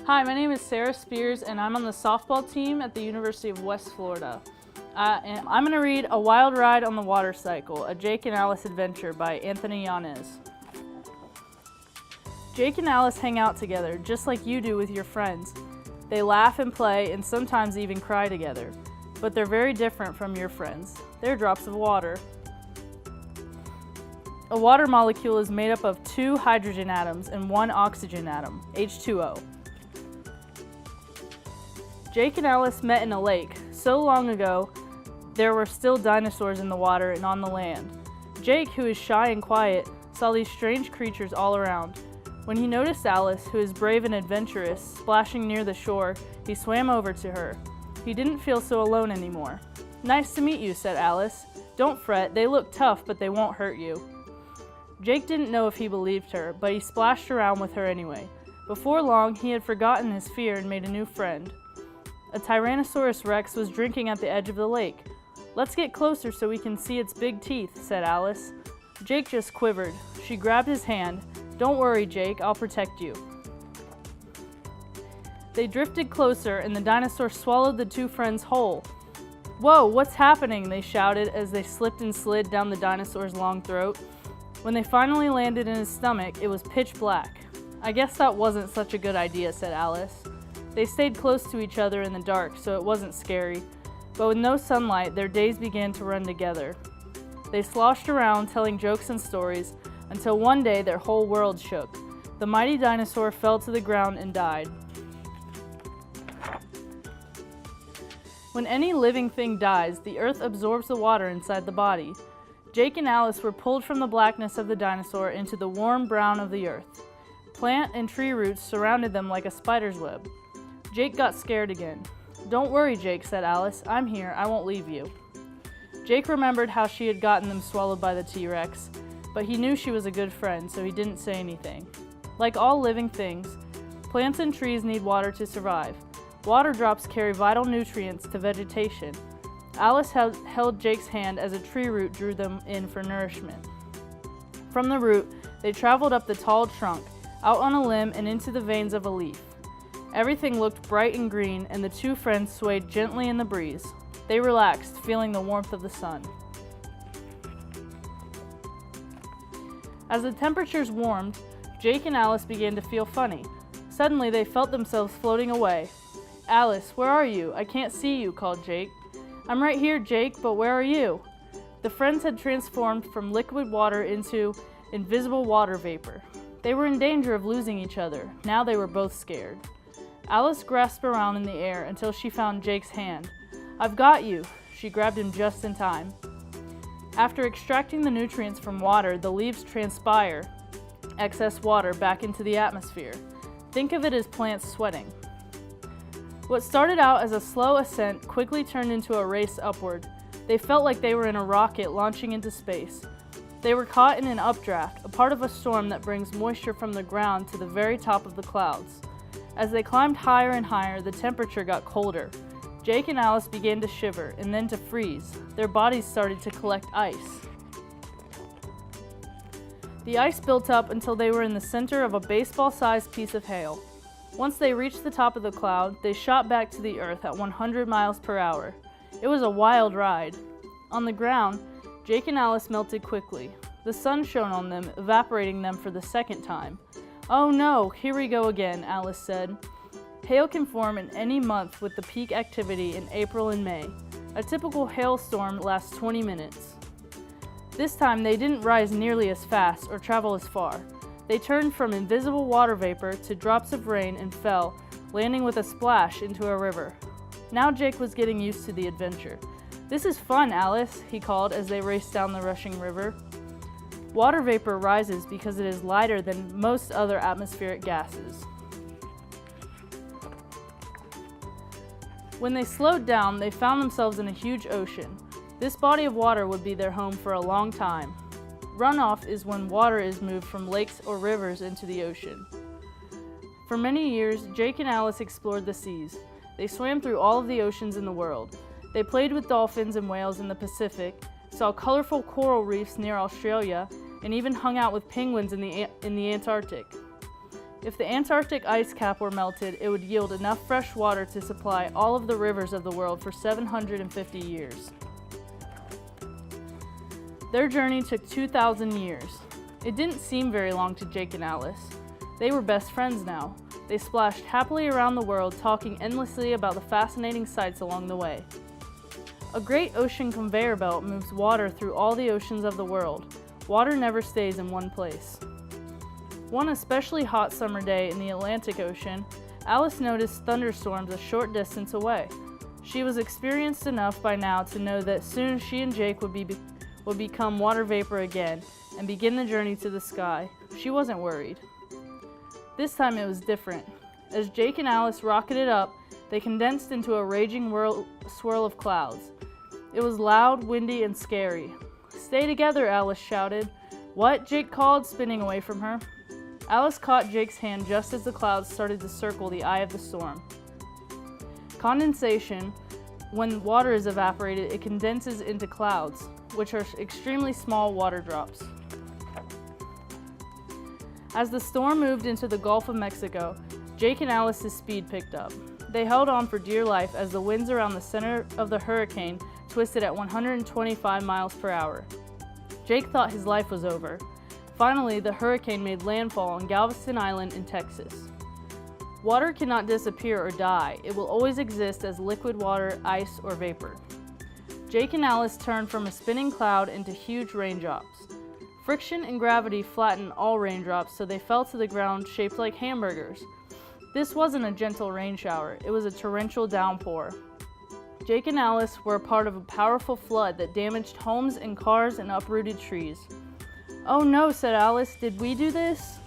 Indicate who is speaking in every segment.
Speaker 1: Hi, my name is Sarah Spears and I'm on the softball team at the University of West Florida. And I'm going to read A Wild Ride on the Water Cycle, a Jake and Alice adventure by Anthony Yanez. Jake and Alice hang out together, just like you do with your friends. They laugh and play and sometimes even cry together. But they're very different from your friends. They're drops of water. A water molecule is made up of 2 hydrogen atoms and 1 oxygen atom, H2O. Jake and Alice met in a lake. So long ago, there were still dinosaurs in the water and on the land. Jake, who is shy and quiet, saw these strange creatures all around. When he noticed Alice, who is brave and adventurous, splashing near the shore, he swam over to her. He didn't feel so alone anymore. "Nice to meet you," said Alice. "Don't fret, they look tough, but they won't hurt you." Jake didn't know if he believed her, but he splashed around with her anyway. Before long, he had forgotten his fear and made a new friend. A Tyrannosaurus Rex was drinking at the edge of the lake. "Let's get closer so we can see its big teeth," said Alice. Jake just quivered. She grabbed his hand. "Don't worry, Jake, I'll protect you." They drifted closer and the dinosaur swallowed the 2 friends whole. "Whoa, what's happening?" they shouted as they slipped and slid down the dinosaur's long throat. When they finally landed in his stomach, it was pitch black. "I guess that wasn't such a good idea," said Alice. They stayed close to each other in the dark, so it wasn't scary. But with no sunlight, their days began to run together. They sloshed around, telling jokes and stories, until one day their whole world shook. The mighty dinosaur fell to the ground and died. When any living thing dies, the earth absorbs the water inside the body. Jake and Alice were pulled from the blackness of the dinosaur into the warm brown of the earth. Plant and tree roots surrounded them like a spider's web. Jake got scared again. "Don't worry, Jake," said Alice. "I'm here. I won't leave you." Jake remembered how she had gotten them swallowed by the T-Rex, but he knew she was a good friend, so he didn't say anything. Like all living things, plants and trees need water to survive. Water drops carry vital nutrients to vegetation. Alice held Jake's hand as a tree root drew them in for nourishment. From the root, they traveled up the tall trunk, out on a limb and into the veins of a leaf. Everything looked bright and green, and the 2 friends swayed gently in the breeze. They relaxed, feeling the warmth of the sun. As the temperatures warmed, Jake and Alice began to feel funny. Suddenly, they felt themselves floating away. "Alice, where are you? I can't see you," called Jake. "I'm right here, Jake, but where are you?" The friends had transformed from liquid water into invisible water vapor. They were in danger of losing each other. Now they were both scared. Alice grasped around in the air until she found Jake's hand. "I've got you." She grabbed him just in time. After extracting the nutrients from water, the leaves transpire excess water back into the atmosphere. Think of it as plants sweating. What started out as a slow ascent quickly turned into a race upward. They felt like they were in a rocket launching into space. They were caught in an updraft, a part of a storm that brings moisture from the ground to the very top of the clouds. As they climbed higher and higher, the temperature got colder. Jake and Alice began to shiver and then to freeze. Their bodies started to collect ice. The ice built up until they were in the center of a baseball-sized piece of hail. Once they reached the top of the cloud, they shot back to the earth at 100 miles per hour. It was a wild ride. On the ground, Jake and Alice melted quickly. The sun shone on them, evaporating them for the second time. "Oh no, here we go again," Alice said. Hail can form in any month with the peak activity in April and May. A typical hailstorm lasts 20 minutes. This time they didn't rise nearly as fast or travel as far. They turned from invisible water vapor to drops of rain and fell, landing with a splash into a river. Now Jake was getting used to the adventure. "This is fun, Alice," he called as they raced down the rushing river. Water vapor rises because it is lighter than most other atmospheric gases. When they slowed down, they found themselves in a huge ocean. This body of water would be their home for a long time. Runoff is when water is moved from lakes or rivers into the ocean. For many years, Jake and Alice explored the seas. They swam through all of the oceans in the world. They played with dolphins and whales in the Pacific, saw colorful coral reefs near Australia, and even hung out with penguins in the Antarctic. If the Antarctic ice cap were melted, it would yield enough fresh water to supply all of the rivers of the world for 750 years. Their journey took 2,000 years. It didn't seem very long to Jake and Alice. They were best friends now. They splashed happily around the world, talking endlessly about the fascinating sights along the way. A great ocean conveyor belt moves water through all the oceans of the world. Water never stays in one place. One especially hot summer day in the Atlantic Ocean, Alice noticed thunderstorms a short distance away. She was experienced enough by now to know that soon she and Jake would become water vapor again and begin the journey to the sky. She wasn't worried. This time it was different. As Jake and Alice rocketed up, they condensed into a raging swirl of clouds. It was loud, windy, and scary. "Stay together," Alice shouted. "What?" Jake called, spinning away from her. Alice caught Jake's hand just as the clouds started to circle the eye of the storm. Condensation, when water is evaporated, it condenses into clouds, which are extremely small water drops. As the storm moved into the Gulf of Mexico, Jake and Alice's speed picked up. They held on for dear life as the winds around the center of the hurricane twisted at 125 miles per hour. Jake thought his life was over. Finally, the hurricane made landfall on Galveston Island in Texas. Water cannot disappear or die. It will always exist as liquid water, ice, or vapor. Jake and Alice turned from a spinning cloud into huge raindrops. Friction and gravity flattened all raindrops so they fell to the ground shaped like hamburgers. This wasn't a gentle rain shower, it was a torrential downpour. Jake and Alice were a part of a powerful flood that damaged homes and cars and uprooted trees. "Oh no," said Alice, "did we do this?"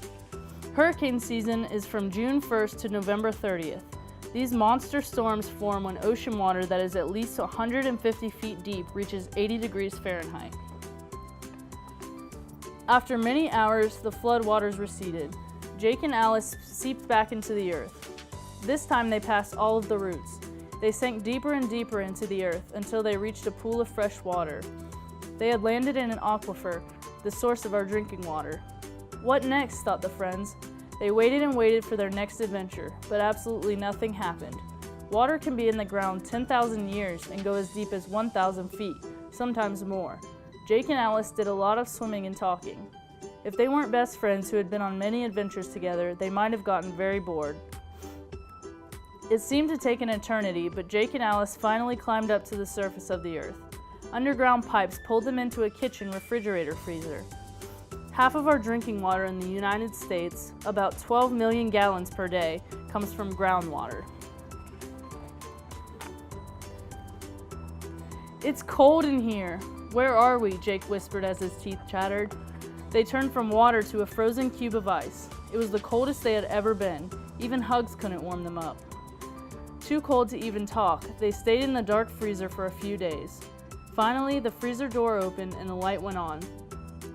Speaker 1: Hurricane season is from June 1st to November 30th. These monster storms form when ocean water that is at least 150 feet deep reaches 80 degrees Fahrenheit. After many hours, the flood waters receded. Jake and Alice seeped back into the earth. This time they passed all of the roots. They sank deeper and deeper into the earth until they reached a pool of fresh water. They had landed in an aquifer, the source of our drinking water. What next, thought the friends. They waited and waited for their next adventure, but absolutely nothing happened. Water can be in the ground 10,000 years and go as deep as 1,000 feet, sometimes more. Jake and Alice did a lot of swimming and talking. If they weren't best friends who had been on many adventures together, they might have gotten very bored. It seemed to take an eternity, but Jake and Alice finally climbed up to the surface of the earth. Underground pipes pulled them into a kitchen refrigerator freezer. Half of our drinking water in the United States, about 12 million gallons per day, comes from groundwater. "It's cold in here. Where are we?" Jake whispered as his teeth chattered. They turned from water to a frozen cube of ice. It was the coldest they had ever been. Even hugs couldn't warm them up. Too cold to even talk, they stayed in the dark freezer for a few days. Finally, the freezer door opened and the light went on.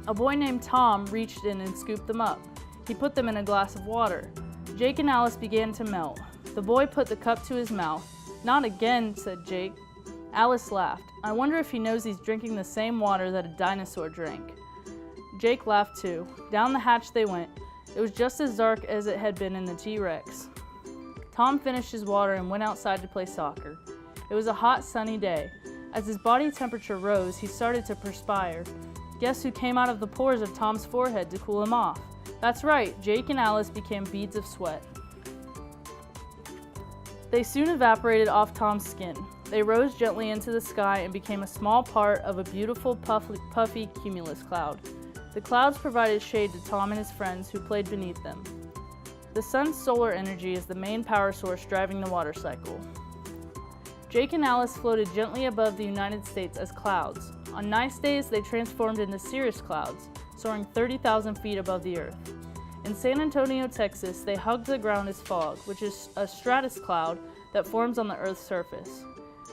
Speaker 1: A boy named Tom reached in and scooped them up. He put them in a glass of water. Jake and Alice began to melt. The boy put the cup to his mouth. "Not again," said Jake. Alice laughed. "I wonder if he knows he's drinking the same water that a dinosaur drank." Jake laughed too. Down the hatch they went. It was just as dark as it had been in the T-Rex. Tom finished his water and went outside to play soccer. It was a hot, sunny day. As his body temperature rose, he started to perspire. Guess who came out of the pores of Tom's forehead to cool him off? That's right, Jake and Alice became beads of sweat. They soon evaporated off Tom's skin. They rose gently into the sky and became a small part of a beautiful puffy cumulus cloud. The clouds provided shade to Tom and his friends who played beneath them. The sun's solar energy is the main power source driving the water cycle. Jake and Alice floated gently above the United States as clouds. On nice days, they transformed into cirrus clouds, soaring 30,000 feet above the earth. In San Antonio, Texas, they hugged the ground as fog, which is a stratus cloud that forms on the Earth's surface.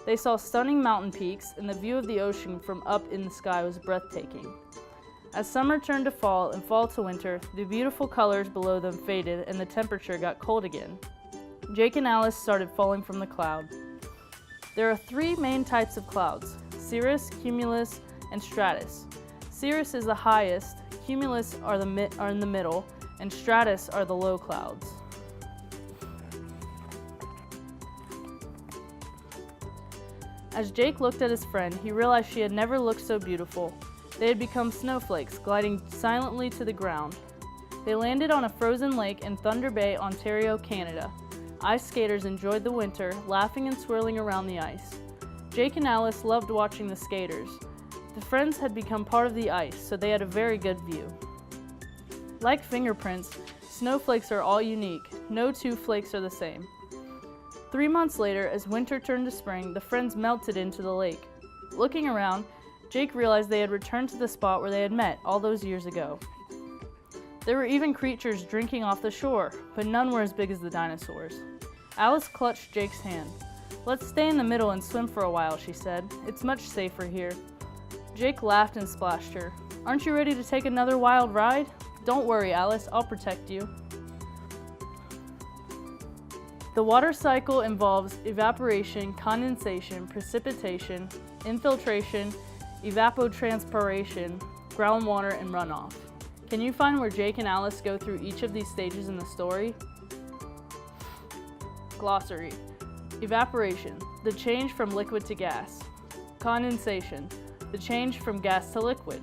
Speaker 1: They saw stunning mountain peaks, and the view of the ocean from up in the sky was breathtaking. As summer turned to fall and fall to winter, the beautiful colors below them faded and the temperature got cold again. Jake and Alice started falling from the cloud. There are three main types of clouds: cirrus, cumulus, and stratus. Cirrus is the highest, cumulus are in the middle, and stratus are the low clouds. As Jake looked at his friend, he realized she had never looked so beautiful. They had become snowflakes, gliding silently to the ground. They landed on a frozen lake in Thunder Bay, Ontario, Canada. Ice skaters enjoyed the winter, laughing and swirling around the ice. Jake and Alice loved watching the skaters. The friends had become part of the ice, so they had a very good view. Like fingerprints, snowflakes are all unique. No two flakes are the same. 3 months later, as winter turned to spring, the friends melted into the lake. Looking around, Jake realized they had returned to the spot where they had met all those years ago. There were even creatures drinking off the shore, but none were as big as the dinosaurs. Alice clutched Jake's hand. "Let's stay in the middle and swim for a while," she said. "It's much safer here." Jake laughed and splashed her. "Aren't you ready to take another wild ride?" "Don't worry, Alice, I'll protect you." The water cycle involves evaporation, condensation, precipitation, infiltration, evapotranspiration, groundwater, and runoff. Can you find where Jake and Alice go through each of these stages in the story? Glossary. Evaporation, the change from liquid to gas. Condensation, the change from gas to liquid.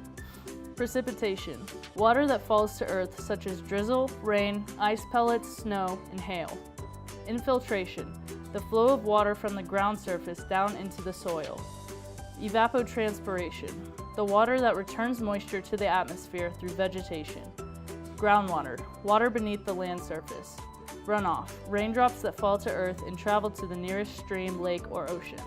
Speaker 1: Precipitation, water that falls to earth such as drizzle, rain, ice pellets, snow, and hail. Infiltration, the flow of water from the ground surface down into the soil. Evapotranspiration, the water that returns moisture to the atmosphere through vegetation. Groundwater, water beneath the land surface. Runoff, raindrops that fall to earth and travel to the nearest stream, lake, or ocean.